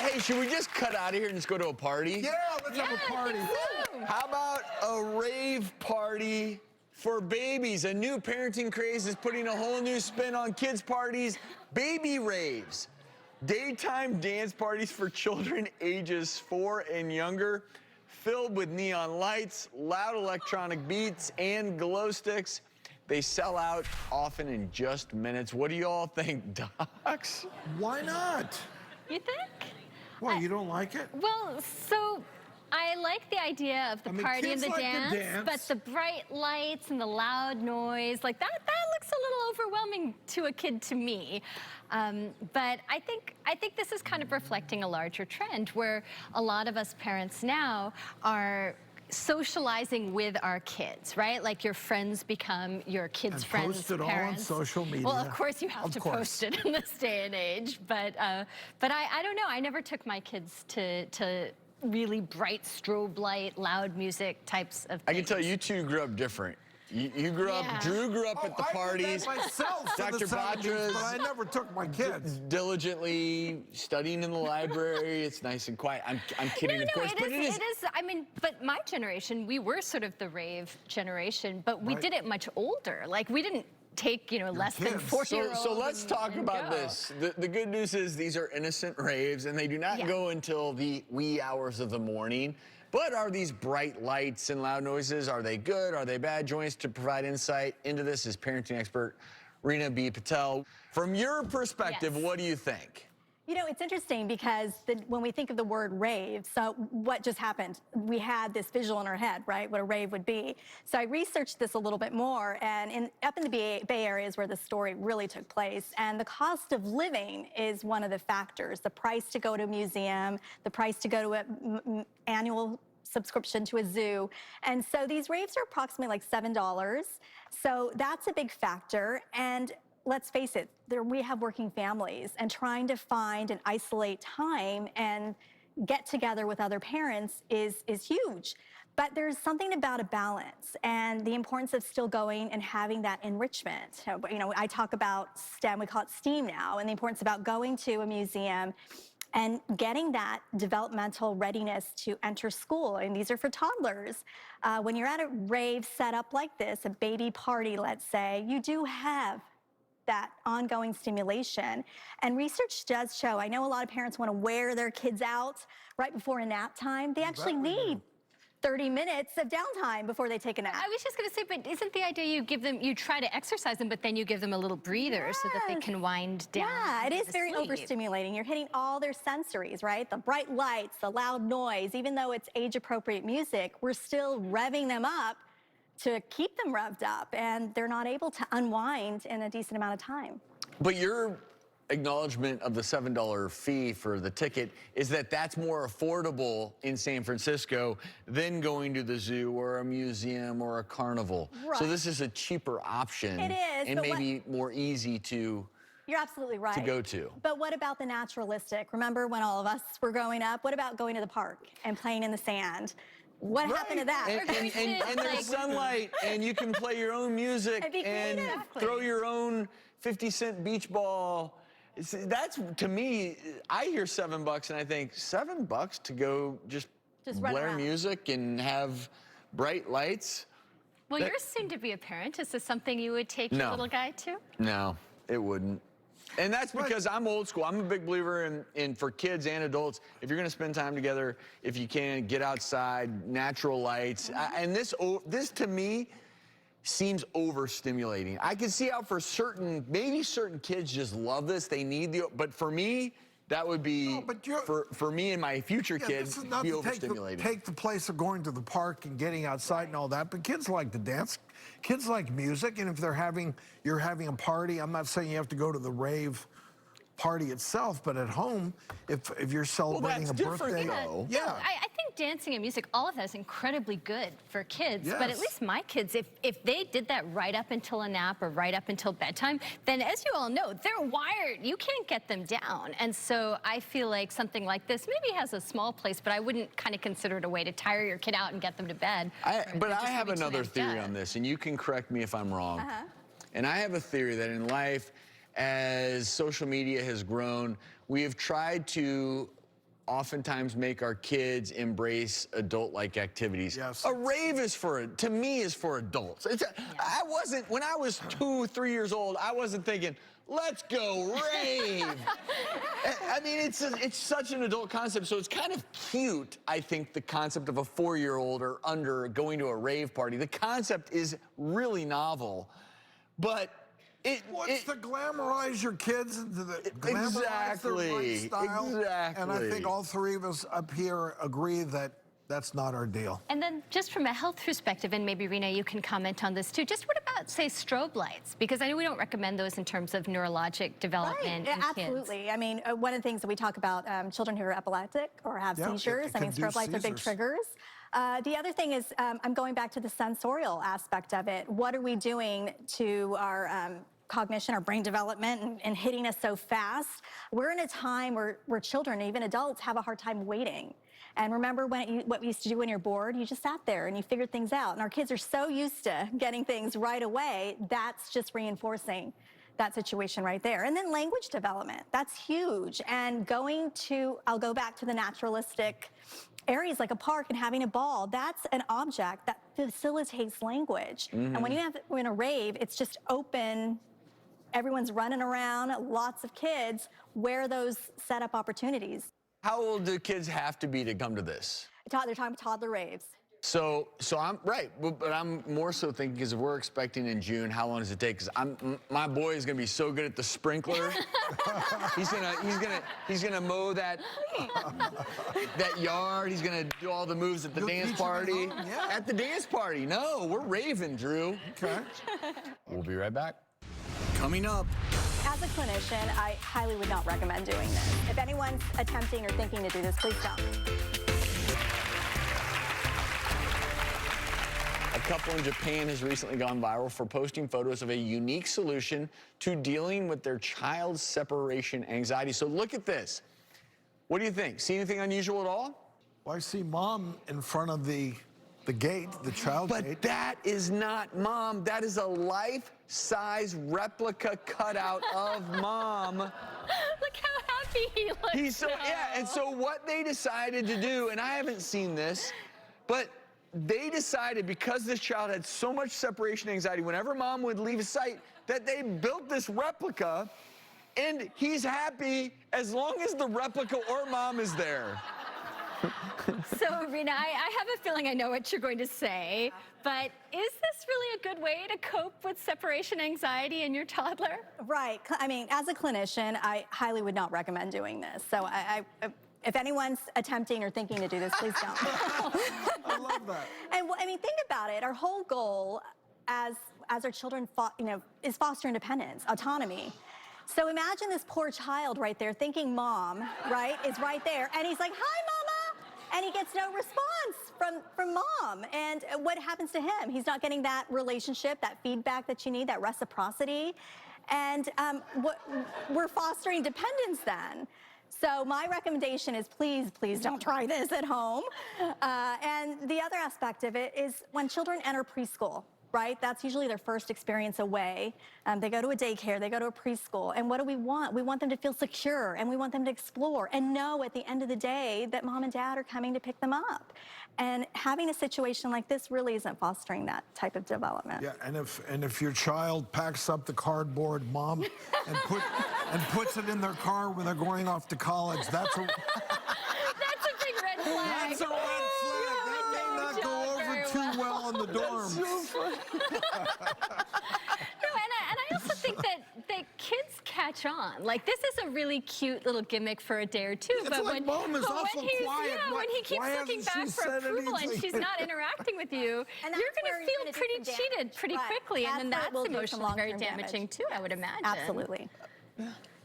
Hey, should we just cut out of here and just go to a party? Yeah, let's have a party. How about a rave party for babies? A new parenting craze is putting a whole new spin on kids' parties, baby raves. Daytime dance parties for children ages 4 and younger, filled with neon lights, loud electronic beats, and glow sticks. They sell out often in just minutes. What do you all think, docs? Why not? You think? Well, you don't like it? Well, so I like the idea of the party and kids the like to dance, dance. but the bright lights and the loud noise, like that looks a little overwhelming to a kid to me. But I think this is kind of reflecting a larger trend where a lot of us parents now are socializing with our kids, right? Like your friends become your kids' friends' post it parents. all on social media. Well, of course you have to post it in this day and age, but I don't know. I never took my kids to really bright strobe light, loud music types of things. I can tell you two grew up different. You grew up, Drew grew up at the parties. I did that myself Dr. in the 70s, Batra's but I never took my kids. diligently studying in the library. It's nice and quiet. I'm kidding, of course, but it is. I mean, but my generation, we were sort of the rave generation, but we did it much older. Like we didn't take, less than 4-year-olds. So let's talk about this. The good news is these are innocent raves, and they do not go until the wee hours of the morning. But are these bright lights and loud noises, are they good? Are they bad? Join us to provide insight into this is parenting expert Reena B. Patel. From your perspective, what do you think? You know, it's interesting because when we think of the word rave, so what just happened? We had this visual in our head, right, what a rave would be. So I researched this a little bit more, and up in the Bay Area is where the story really took place, and the cost of living is one of the factors. The price to go to a museum, the price to go to an annual subscription to a zoo. And so these raves are approximately like $7. So that's a big factor. And let's face it, we have working families, and trying to find and isolate time and get together with other parents is huge. But there's something about a balance and the importance of still going and having that enrichment. I talk about STEM, we call it STEAM now, and the importance about going to a museum and getting that developmental readiness to enter school. And these are for toddlers. When you're at a rave set up like this, a baby party, let's say, you do have that ongoing stimulation. And research does show, I know a lot of parents want to wear their kids out right before a nap time. They actually need 30 minutes of downtime before they take a nap. I was just going to say, but isn't the idea you try to exercise them, but then you give them a little breather so that they can wind down? Yeah, it is very overstimulating. You're hitting all their sensories, right? The bright lights, the loud noise, even though it's age-appropriate music, we're still revving them up to keep them revved up, and they're not able to unwind in a decent amount of time. But your acknowledgement of the $7 fee for the ticket is that that's more affordable in San Francisco than going to the zoo or a museum or a carnival. Right. So this is a cheaper option. It is, and maybe more easy to You're absolutely right. to go to. But what about the naturalistic? Remember when all of us were growing up? What about going to the park and playing in the sand? What happened to that? And there's sunlight, and you can play your own music and throw your own 50-cent beach ball. That's, to me, I hear $7 and I think, $7 to go just blare music and have bright lights? Well, you're soon to be a parent. Is this something you would take your little guy to? No, it wouldn't. And that's because I'm old school. I'm a big believer in for kids and adults, if you're going to spend time together, if you can, get outside, natural lights. And this to me seems overstimulating. I can see how for maybe certain kids just love this. They need but for me, that would be, for me and my future kids, be overstimulating. Take the place of going to the park and getting outside and all that, but kids like to dance. Kids like music, and if you're having a party, I'm not saying you have to go to the rave party itself, but at home, if you're celebrating a birthday. I think dancing and music, all of that is incredibly good for kids. But at least my kids, if they did that right up until a nap or right up until bedtime, then as you all know, they're wired. You can't get them down. And so I feel like something like this maybe has a small place, but I wouldn't kind of consider it a way to tire your kid out and get them to bed. But I have another theory on this, and you can correct me if I'm wrong. And I have a theory that in life, as social media has grown, we have tried to oftentimes make our kids embrace adult-like activities. Yes. A rave is to me, is for adults. When I was 2, 3 years old, I wasn't thinking, let's go rave. I mean, it's such an adult concept, so it's kind of cute, I think, the concept of a 4-year-old or under going to a rave party. The concept is really novel, but What's to glamorize your kids into the glamorize their lifestyle? Exactly. And I think all three of us up here agree that that's not our deal. And then just from a health perspective, and maybe Reena, you can comment on this too, just what about, say, strobe lights? Because I know we don't recommend those in terms of neurologic development in absolutely. kids. I mean, one of the things that we talk about, children who are epileptic or have seizures, I mean, strobe lights are big triggers. The other thing is, I'm going back to the sensorial aspect of it. What are we doing to our cognition, our brain development, and hitting us so fast? We're in a time where children, even adults, have a hard time waiting. And remember what you used to do when you're bored? You just sat there and you figured things out. And our kids are so used to getting things right away, that's just reinforcing that situation right there. And then language development, that's huge. And I'll go back to the naturalistic areas like a park and having a ball, that's an object that facilitates language. And when we're in a rave, it's just open, everyone's running around, lots of kids. Where are those setup opportunities? How old do kids have to be to come to this? They're talking toddler raves. So I'm right, but I'm more so thinking, because if we're expecting in June, how long does it take? Because my boy is gonna be so good at the sprinkler. he's gonna mow that yard. He's gonna do all the moves at the dance party. Yeah. At the dance party. No, we're raving, Drew. Okay. We'll be right back. Coming up. As a clinician, I highly would not recommend doing this. If anyone's attempting or thinking to do this, please don't. A couple in Japan has recently gone viral for posting photos of a unique solution to dealing with their child's separation anxiety. So look at this. What do you think? See anything unusual at all? Well, I see mom in front of the gate, the child gate. But that is not mom. That is a life-size replica cutout of mom. Look how happy he looks. He's so, yeah, and so what they decided to do, and I haven't seen this, but they decided, because this child had so much separation anxiety, whenever mom would leave his sight, that they built this replica, and he's happy as long as the replica or mom is there. So, Reena, I have a feeling I know what you're going to say, but is this really a good way to cope with separation anxiety in your toddler? Right. I mean, as a clinician, I highly would not recommend doing this. So if anyone's attempting or thinking to do this, please don't. I love that. And I mean, think about it. Our whole goal as our children, is foster independence, autonomy. So imagine this poor child right there thinking mom, right, is right there, and he's like, "Hi, mama," and he gets no response from mom. And what happens to him? He's not getting that relationship, that feedback that you need, that reciprocity. And we're fostering dependence then. So my recommendation is please don't try this at home. And the other aspect of it is when children enter preschool, right? That's usually their first experience away. They go to a daycare, they go to a preschool, and what do we want? We want them to feel secure, and we want them to explore and know at the end of the day that mom and dad are coming to pick them up. And having a situation like this really isn't fostering that type of development. Yeah, and if your child packs up the cardboard, mom, and puts it in their car when they're going off to college, that's a That's a big red flag. that's a red flag. That may not go over too well in the dorms. No, and I also think that kids catch on. Like, this is a really cute little gimmick for a day or two. It's like mom is awful quiet. When he keeps Why looking hasn't back she for said approval and anything? she's not interacting with you, And you're that's going where to you're feel gonna do pretty some damage. cheated pretty Right. quickly. And then That's that's what will do some emotionally very long-term damaging damage. too, I would imagine. Absolutely.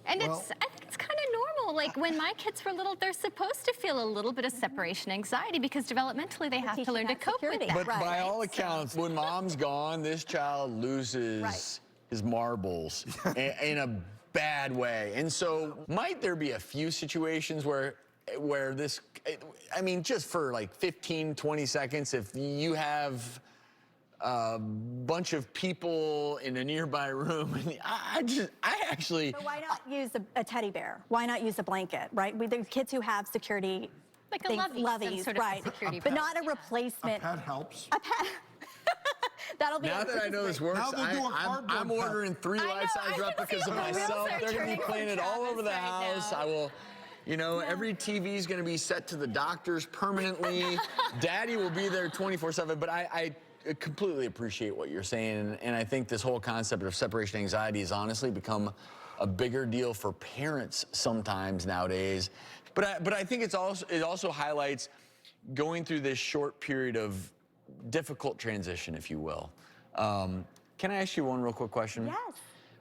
And Well- I think it's kind of normal. Like, when my kids were little, they're supposed to feel a little bit of separation anxiety because developmentally they have to teaching learn to that cope with security. that. But Right. by all accounts, when mom's gone, this child loses Right. his marbles in a bad way. And so might there be a few situations where this, I mean, just for like 15, 20 seconds, if you have bunch of people in a nearby room. And I actually. But why not use a teddy bear? Why not use a blanket, right? There's kids who have security Like a things, lovey, some loveys, sort of right? security But belt. not a replacement. That helps. A pet. That'll be Now that I know this works, Now they do a cardboard I'm cup. ordering 3 I know, life-size I can replicas see of the wheels myself. are They're going to be turning for planted all over the Travis right house. now. I will, you know, every TV is going to be set to the doctors permanently. Daddy will be there 24/7. But I completely appreciate what you're saying, and I think this whole concept of separation anxiety has honestly become a bigger deal for parents sometimes nowadays. But I think it also highlights going through this short period of difficult transition, if you will. Can I ask you one real quick question? Yes.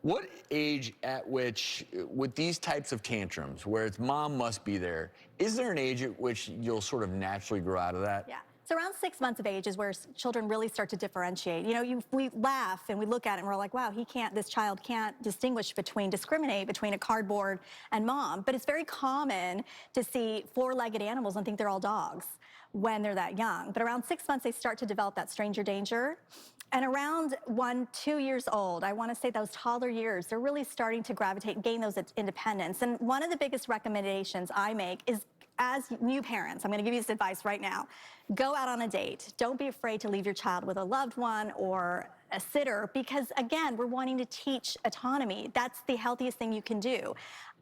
What age at which, with these types of tantrums, where it's mom must be there, is there an age at which you'll sort of naturally grow out of that? Yeah. So around 6 months of age is where children really start to differentiate. You know, we laugh and we look at it and we're like, wow, this child can't discriminate between a cardboard and mom. But it's very common to see 4-legged animals and think they're all dogs when they're that young. But around 6 months, they start to develop that stranger danger. And around 1-2 years old, I want to say those toddler years, they're really starting to gravitate, gain those independence. And one of the biggest recommendations I make is, as new parents, I'm going to give you this advice right now. Go out on a date. Don't be afraid to leave your child with a loved one or a sitter, because again, we're wanting to teach autonomy. That's the healthiest thing you can do.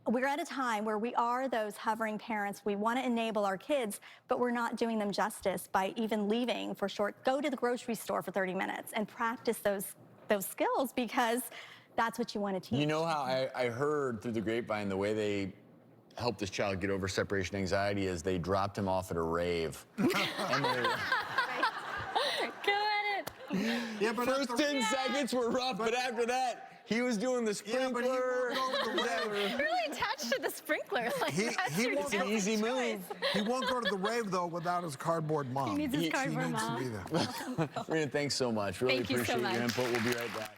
We're at a time where we are those hovering parents. We want to enable our kids, but we're not doing them justice by even leaving for short. Go to the grocery store for 30 minutes and practice those skills, because that's what you want to teach. You know how I heard through the grapevine the way they helped this child get over separation anxiety is they dropped him off at a rave. And they're, Go at it. Yeah, but first 10 seconds were rough, but after that, he was doing the Yeah, but he sprinkler. won't go to the rave. You're really attached to the sprinkler. Like, that's he your won't It's an easy move. He won't go to the rave, though, without his cardboard mom. He needs his He cardboard needs mom. to be there. Reena, thanks so much. Really Thank you so appreciate your much. input. We'll be right back.